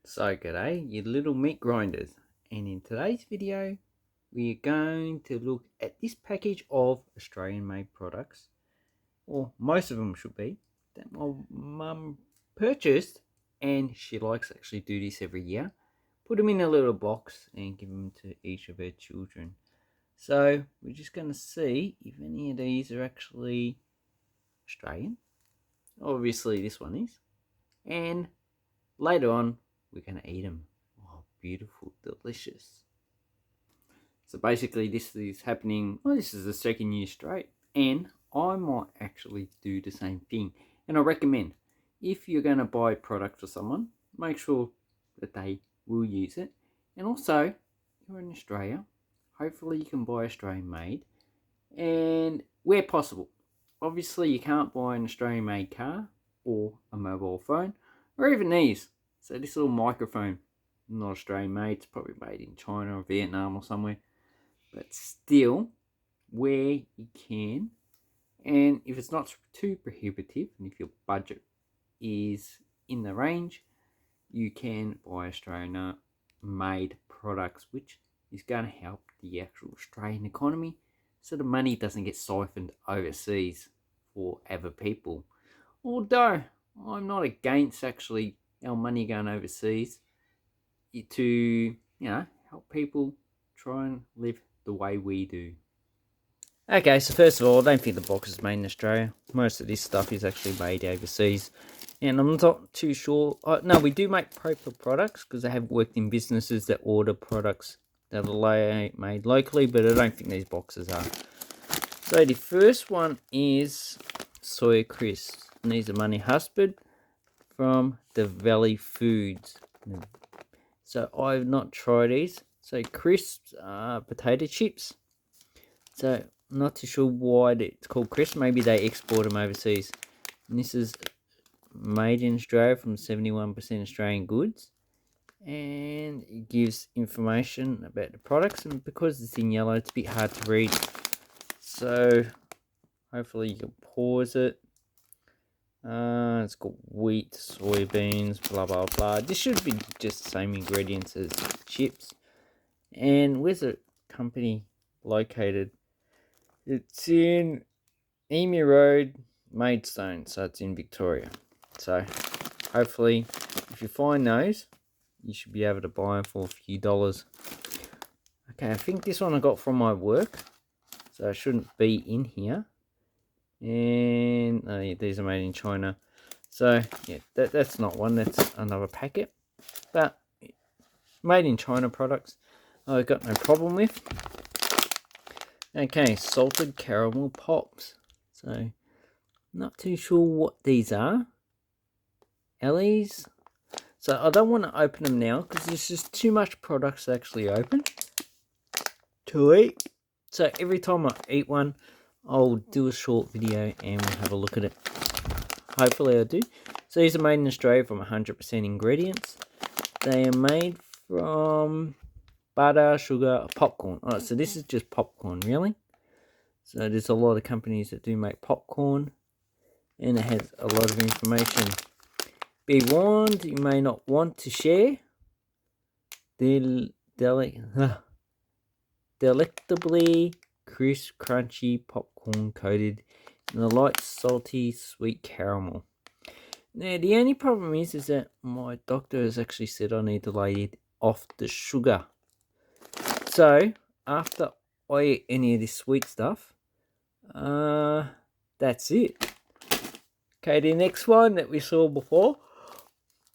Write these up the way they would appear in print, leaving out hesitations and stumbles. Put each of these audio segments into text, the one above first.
So g'day, you little meat grinders, and in today's video we are going to look at this package of Australian made products, or most of them should be, that my mum purchased, and she likes to actually do this every year. Put them in a little box and give them to each of her children. So we're just going to see if any of these are actually Australian. Obviously this one is, and later on we're going to eat them. Oh, beautiful, delicious. So basically this is happening, well, this is the second year straight, and I might actually do the same thing. And I recommend, if you're going to buy a product for someone, make sure that they will use it. And also, you're in Australia, hopefully you can buy Australian made, and where possible. Obviously you can't buy an Australian made car or a mobile phone, or even these. So this little microphone, not Australian made, it's probably made in China or Vietnam or somewhere, but still, where you can, and if it's not too prohibitive, and if your budget is in the range, you can buy Australian made products, which is going to help the actual Australian economy, so the money doesn't get siphoned overseas for other people. Although I'm not against actually our money going overseas to, help people try and live the way we do. Okay, so first of all, I don't think the box is made in Australia. Most of this stuff is actually made overseas. And I'm not too sure. No, we do make proper products because I have worked in businesses that order products that are made locally, but I don't think these boxes are. So the first one is soy crisps. And these are Money Husband from the Valley Foods. So I've not tried these. So crisps are potato chips. So I'm not too sure why it's called crisp. Maybe they export them overseas. And this is made in Australia from 71% Australian goods. And it gives information about the products. And because it's in yellow, it's a bit hard to read. So hopefully you can pause it. It's got wheat, soybeans, blah, blah, blah. This should be just the same ingredients as chips. And where's the company located? It's in Emu Road, Maidstone, so it's in Victoria. So hopefully, if you find those, you should be able to buy them for a few dollars. Okay, I think this one I got from my work, so it shouldn't be in here. And these are made in China. So yeah, that's not one, that's another packet. But made in China products, I've got no problem with. Okay, salted caramel pops. So not too sure what these are. Ellie's. So I don't want to open them now because there's just too much products to actually open to eat. So every time I eat one, I'll do a short video and we'll have a look at it. Hopefully I do. So these are made in Australia from 100% ingredients. They are made from butter, sugar, popcorn. Oh, so this is just popcorn, really? So there's a lot of companies that do make popcorn, and it has a lot of information. Be warned, you may not want to share. Delectably crisp, crunchy popcorn coated in a light, salty, sweet caramel. Now, the only problem is that my doctor has actually said I need to lay it off the sugar. So, after I eat any of this sweet stuff, that's it. Okay, the next one that we saw before,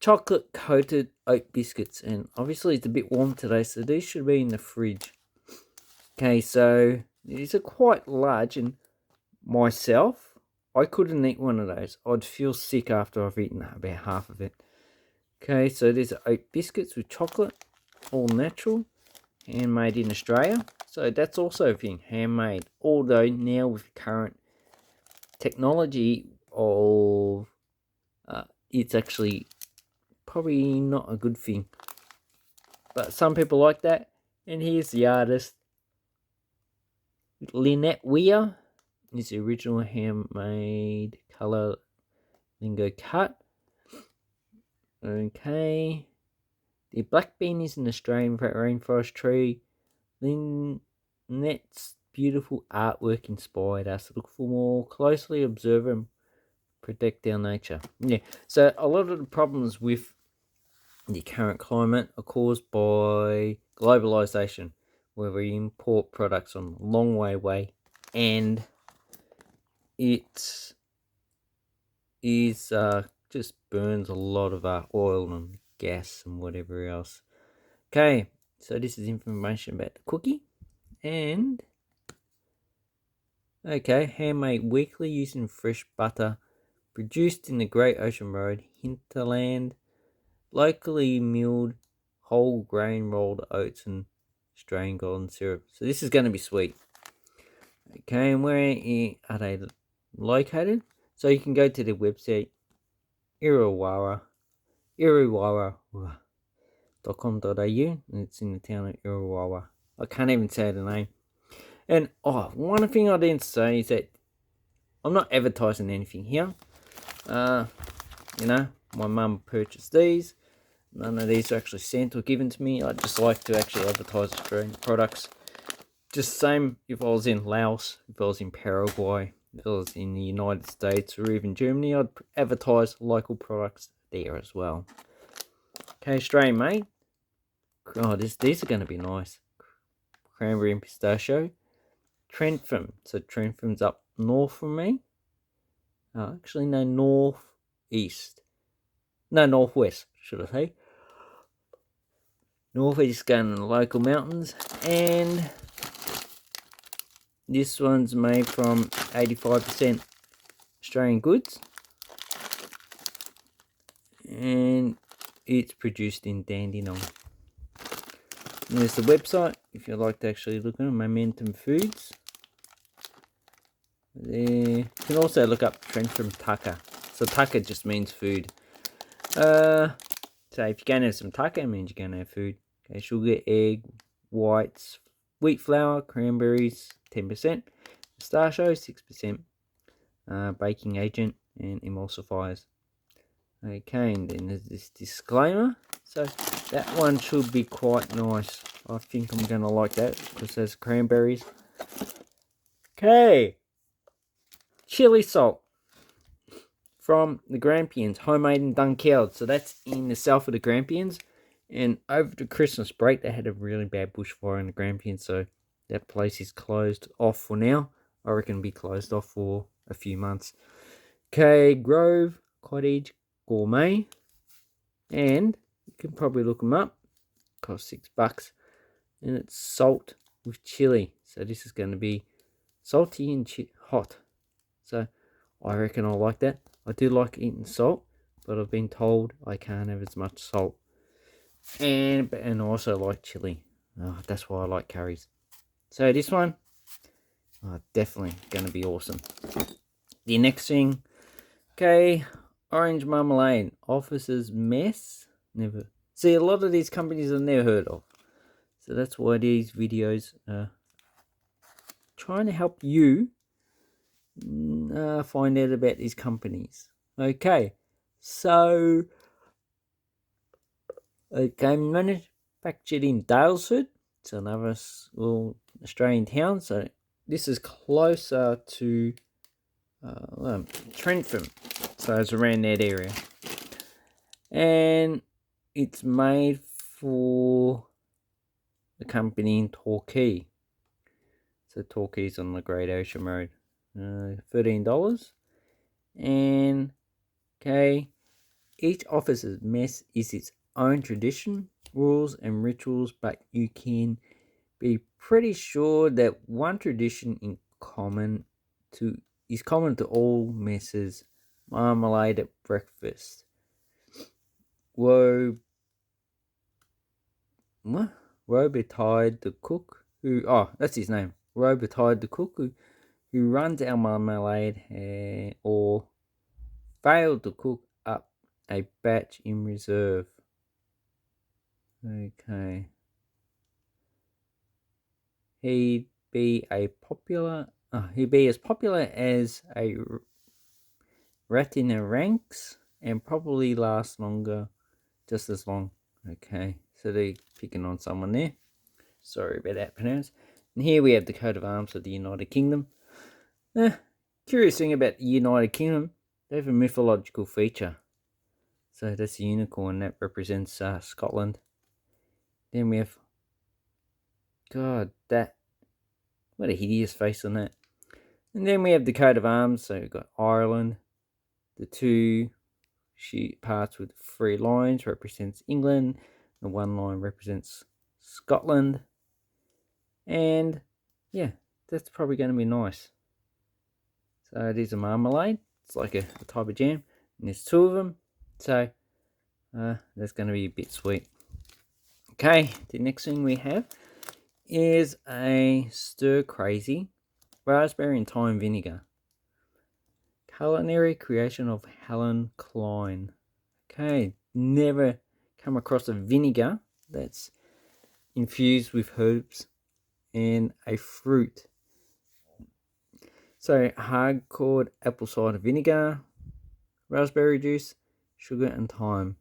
chocolate coated oat biscuits, and obviously it's a bit warm today, so these should be in the fridge. Okay, so these are quite large, and myself, I couldn't eat one of those. I'd feel sick after I've eaten about half of it. Okay, so these are oat biscuits with chocolate, all natural, handmade in Australia. So that's also being handmade, although now with current technology of it's actually probably not a good thing. But some people like that. And here's the artist, Lynette Weir. Is the original handmade colour lingo cut. Okay. The black bean is an Australian rainforest tree. Linnet's beautiful artwork inspired us to look for more closely, observe and protect our nature. Yeah, so a lot of the problems with the current climate are caused by globalization, where we import products from a long way away, and it is just burns a lot of oil and gas and whatever else. Okay, so this is information about the cookie, and okay, handmade weekly using fresh butter, produced in the Great Ocean Road hinterland, locally milled whole grain rolled oats and Australian golden syrup. So this is going to be sweet. Okay, and where are they located? So you can go to the website iruwara.com.au, and it's in the town of Iruwara. I can't even say the name. And one thing I didn't say is that I'm not advertising anything here. My mum purchased these. None of these are actually sent or given to me. I just like to actually advertise Australian products. Just same if I was in Laos, if I was in Paraguay, if I was in the United States or even Germany, I'd advertise local products there as well. Okay, Australian made. Oh, these are going to be nice. Cranberry and pistachio. Trentham. So Trentham's up north from me. Actually, no, northeast. No, northwest, should I say. Northeast going in the local mountains. And this one's made from 85% Australian goods. And it's produced in Dandenong. And there's the website if you'd like to actually look at it, Momentum Foods. There. You can also look up Trentham tucker. So tucker just means food. So if you're going to have some tucker, it means you're going to have food. Okay, sugar, egg, whites, wheat flour, cranberries, 10%, pistachio, 6%, baking agent, and emulsifiers. Okay, and then there's this disclaimer. So that one should be quite nice. I think I'm going to like that because there's cranberries. Okay. Chili salt from the Grampians, homemade in Dunkeld. So that's in the south of the Grampians. And over the Christmas break, they had a really bad bushfire in the Grampians. So that place is closed off for now. I reckon it'll be closed off for a few months. Okay, Grove Cottage Gourmet. And you can probably look them up. Cost $6. And it's salt with chili. So this is going to be salty and hot. So I reckon I like that. I do like eating salt, but I've been told I can't have as much salt. And I also like chili. That's why I like curries. So this one, definitely going to be awesome. The next thing, okay, orange marmalade, Officer's Mess. Never see, a lot of these companies I've never heard of. So that's why these videos are trying to help you find out about these companies. Okay, so manufactured in Daylesford. It's another little Australian town. So this is closer to Trentham. So it's around that area. And it's made for the company in Torquay. So Torquay's on the Great Ocean Road. $13. And okay, each officer's mess is its own tradition, rules and rituals, but you can be pretty sure that one tradition is common to all messes: marmalade at breakfast. Robitaille the cook, that's his name. Robitaille the cook, who runs our marmalade, or failed to cook up a batch in reserve. Okay. He'd be as popular as a rat in the ranks and probably last longer, just as long. Okay, so they're picking on someone there. Sorry about that pronounce. And here we have the coat of arms of the United Kingdom. Curious thing about the United Kingdom, they have a mythological feature. So that's the unicorn that represents Scotland. Then we have, God, what a hideous face on that. And then we have the coat of arms. So we've got Ireland. The two parts with 3 lines represents England. The 1 line represents Scotland. And yeah, that's probably going to be nice. So it is a marmalade. It's like a type of jam. And there's 2 of them. So that's going to be a bit sweet. Okay, the next thing we have is a stir crazy raspberry and thyme vinegar. Culinary creation of Helen Klein. Okay, never come across a vinegar that's infused with herbs and a fruit. So hard-cored apple cider vinegar, raspberry juice, sugar and thyme.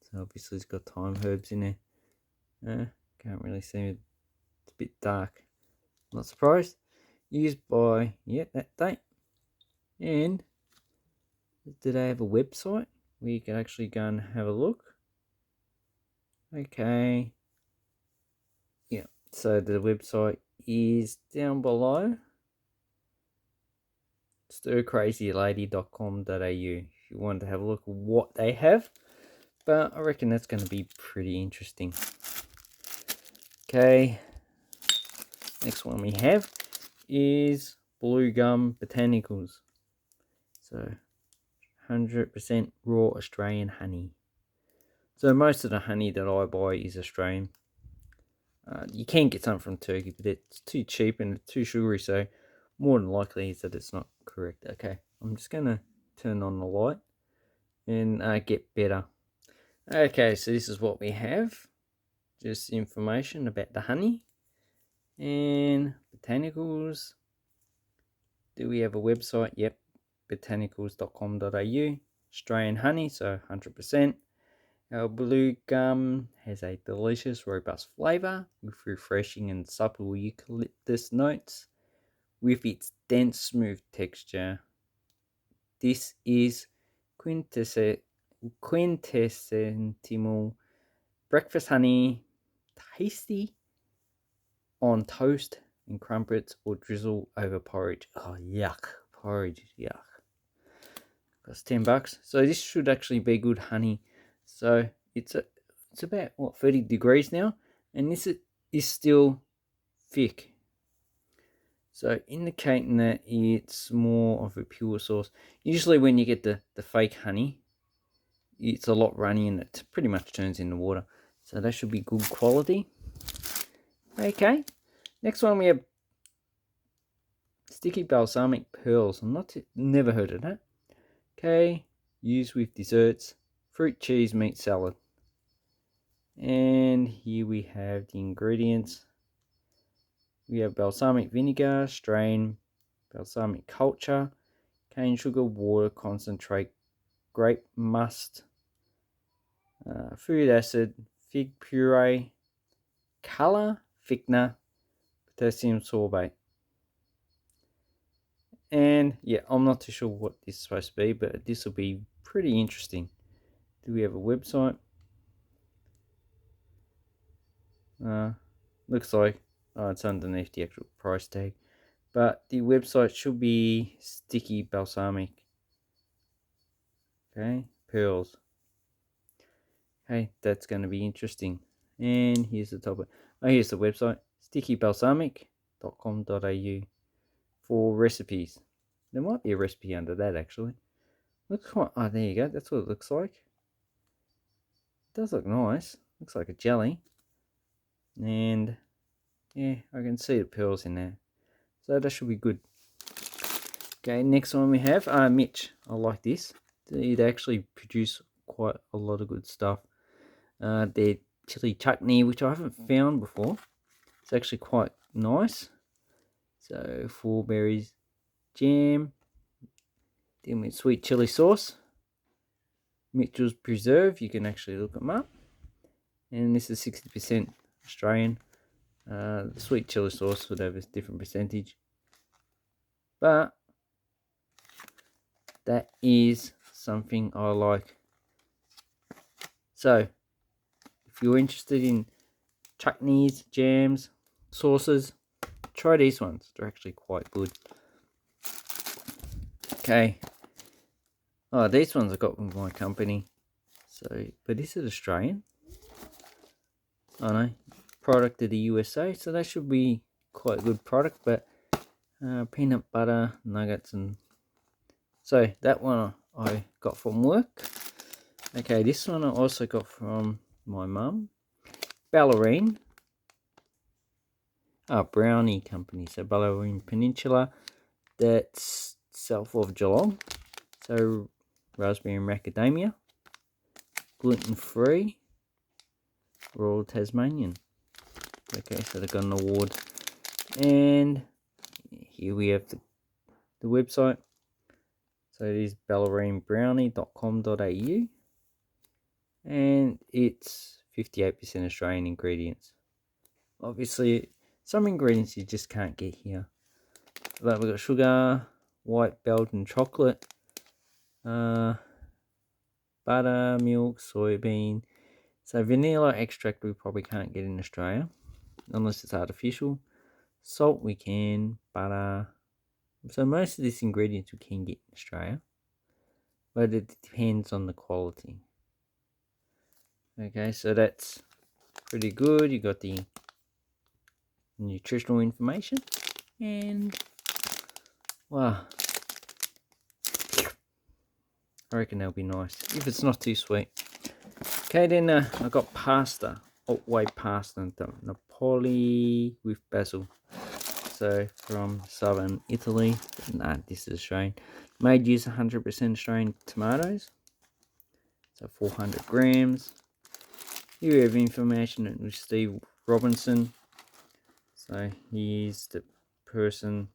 So obviously it's got thyme herbs in there. Can't really see it. It's a bit dark. Not surprised. Used by, that date. And do they have a website where you can actually go and have a look? Okay. Yeah, so the website is down below. stircrazylady.com.au if you want to have a look at what they have. But I reckon that's going to be pretty interesting. Okay. Next one we have is Blue Gum Botanicals. So 100% raw Australian honey. So most of the honey that I buy is Australian. You can get some from Turkey, but it's too cheap and too sugary, so more than likely is that it's not correct. Okay, I'm just going to turn on the light and get better. Okay, so this is what we have. Just information about the honey and botanicals. Do we have a website? Yep, botanicals.com.au. Australian honey, so 100%. Our blue gum has a delicious, robust flavour with refreshing and subtle eucalyptus notes with its dense, smooth texture. This is quintessential breakfast honey, tasty on toast and crumpets or drizzle over porridge. Oh, yuck. Porridge, yuck. Costs $10. So this should actually be good honey. So it's about 30 degrees now, and this is still thick. So indicating that it's more of a pure source. Usually when you get the fake honey, it's a lot runny and it pretty much turns into water. So that should be good quality. Okay, next one we have sticky balsamic pearls. Never heard of that. Okay, used with desserts, fruit, cheese, meat, salad. And here we have the ingredients. We have balsamic vinegar, strain, balsamic culture, cane sugar, water, concentrate, grape must, food acid, fig puree, color, thickener, potassium sorbate. And yeah, I'm not too sure what this is supposed to be, but this will be pretty interesting. Do we have a website? Looks like it's underneath the actual price tag, but the website should be sticky balsamic. Okay, pearls. Okay, that's going to be interesting. And here's the topic. Here's the website, stickybalsamic.com.au for recipes. There might be a recipe under that actually. Looks quite. Oh, there you go. That's what it looks like. It does look nice. Looks like a jelly. And yeah, I can see the pearls in there. So that should be good. Okay, next one we have Mitch. I like this. They actually produce quite a lot of good stuff. Their chili chutney, which I haven't found before. It's actually quite nice. So 4 berries jam. Then with sweet chili sauce. Mitchell's Preserve, you can actually look them up. and this is 60% Australian. The sweet chili sauce would have a different percentage, but that is something I like. So if you're interested in chutneys, jams, sauces, try these ones. They're actually quite good. Okay. Oh, these ones I got with my company. So, but this is Australian. I know, product of the USA, so that should be quite a good product. But peanut butter nuggets, and so that one I got from work. Okay, this one I also got from my mum. Ballerine. Brownie company. So Ballerine Peninsula. That's south of Geelong. So raspberry and macadamia. Gluten free. Royal Tasmanian. Okay, so they got an award. And here we have the website. So it is ballerinebrownie.com.au. And it's 58% Australian ingredients. Obviously, some ingredients you just can't get here. But we've got sugar, white Belgian chocolate, butter, milk, soybean. So vanilla extract we probably can't get in Australia, unless it's artificial. Salt we can, butter. So most of these ingredients we can get in Australia, but it depends on the quality. Okay, so that's pretty good. You got the nutritional information, and wow, I reckon they'll be nice if it's not too sweet. Okay, then I got pasta, Otway pasta and Napoli with basil. So from southern Italy. Nah, this is Australian. Made use 100% Australian tomatoes. So 400 grams. Here we have information with Steve Robinson. So he's the person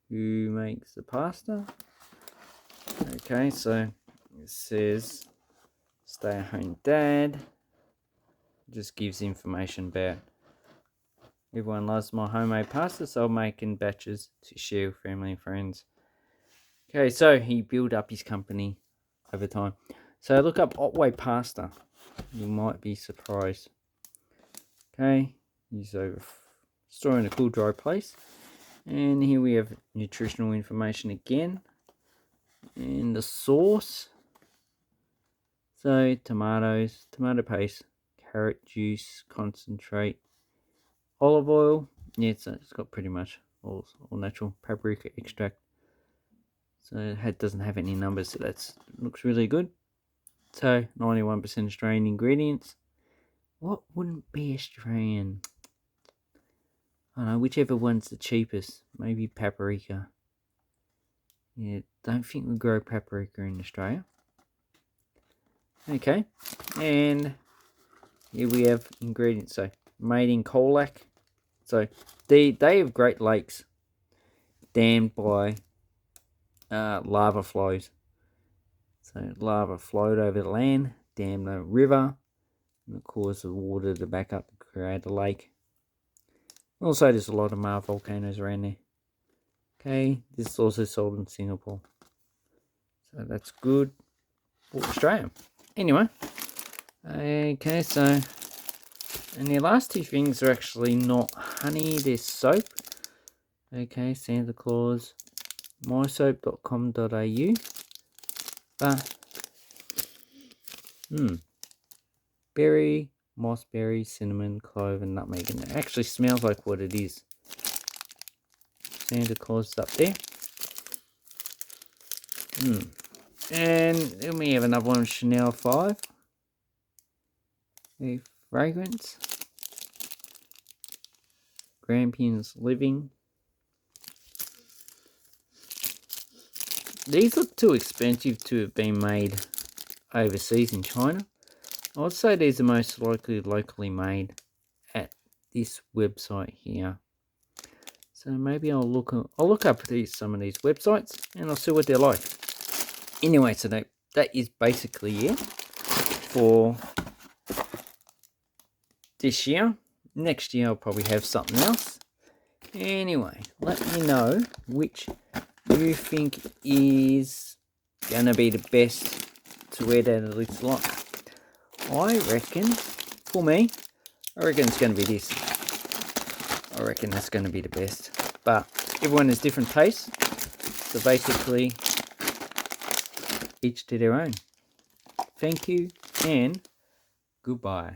who makes the pasta. Okay, so it says stay at home dad. Just gives information about everyone loves my homemade pasta, so I'm making batches to share with family and friends. Okay, so he built up his company over time. So look up Otway pasta. You might be surprised. Okay, he's over storing a cool dry place. And here we have nutritional information again. And the sauce. So tomatoes, tomato paste, carrot juice, concentrate, olive oil. Yeah, it's got pretty much all natural. Paprika extract. So it doesn't have any numbers, so that looks really good. So 91% Australian ingredients. What wouldn't be Australian? I don't know, whichever one's the cheapest. Maybe paprika. Yeah, don't think we grow paprika in Australia. Okay, and here we have ingredients. So made in Colac. So they have Great Lakes dammed by lava flows. So lava flowed over the land, dammed the river, and it caused the water to back up and create a lake. Also, there's a lot of Mars volcanoes around there. Okay, this is also sold in Singapore. So that's good for Australia. Anyway, okay, so, and the last two things are actually not honey, they're soap. Okay, Santa Claus, mysoap.com.au. But, berry, mossberry, cinnamon, clove, and nutmeg. And it actually smells like what it is. Santa Claus is up there. And then we have another one, Chanel 5. A fragrance. Grampians Living. These look too expensive to have been made overseas in China. I would say these are most likely locally made at this website here. So maybe I'll look up some of these websites and I'll see what they're like. Anyway, so that is basically it for this year. Next year I'll probably have something else. Anyway, let me know which you think is going to be the best to add out of this lot. I reckon, for me, I reckon it's going to be this. I reckon that's going to be the best. But everyone has different tastes. So basically, each to their own. Thank you and goodbye.